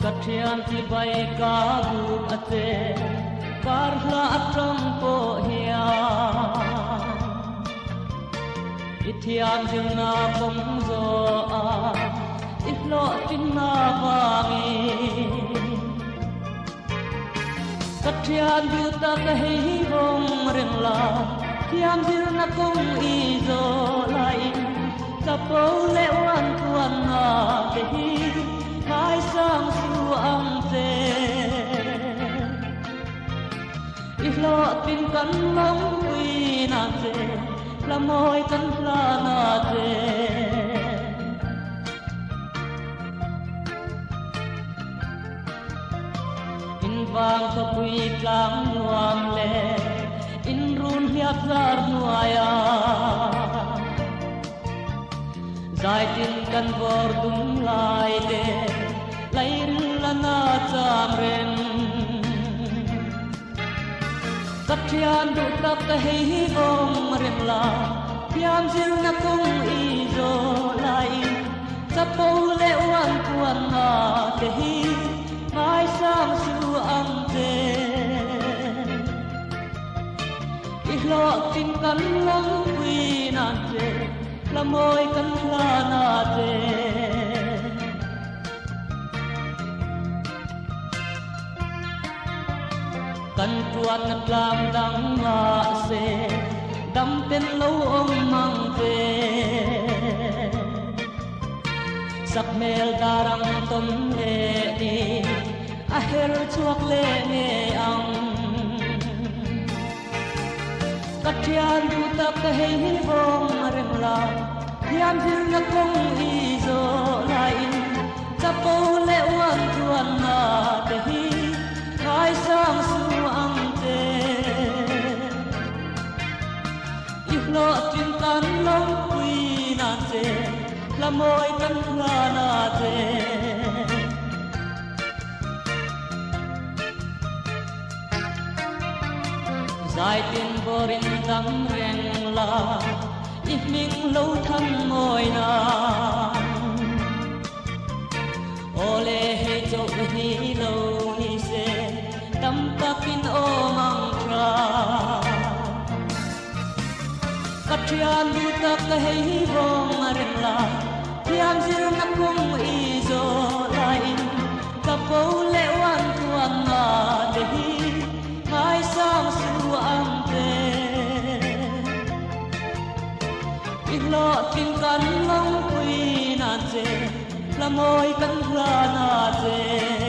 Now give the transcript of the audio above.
cắt thiam thì bay cá bu ate car la trong po hia ithiam jung na bom zo a itlo tin na wangi cắt thiam du ta ka hi bom reng la thiam jil na kong i zo lai ta po le wan tuan na te hi mai sang su ang te lo tin kan long quy na te la moi kan la na te in vang to quy tlang nuam le in run hiap zar nuaya zai tin kan vor dum lai le lai la na cham ren cắt thiam du ta ka hi bom rem la thiam zil na kong i zo lai sa po le wan tuan na te hi mai sang su ang te i lo tin kan long quy na te la moi kan la na te kan tuan na tlam dang ma se dam pen lo ong mang te sak mel darang tom le ni a hel chuak le ne ang kathian du ta ka hei bom rem la thiam zil na kong i zo lai cha po le wan tuan na te hi khai sang su ang te if lo tin tan long quy na te la moi kan la na te zai tin borin dam reng la if ming lo tham moi na ole he cho hi lo hi se tam ta pin o mang tra kathian du ta ka hei bom rem la thiam zil na kong i zo lai ka po le wan tuan na te hi mai sang su ang te i lo tin kan long quy na te la moi kan la na te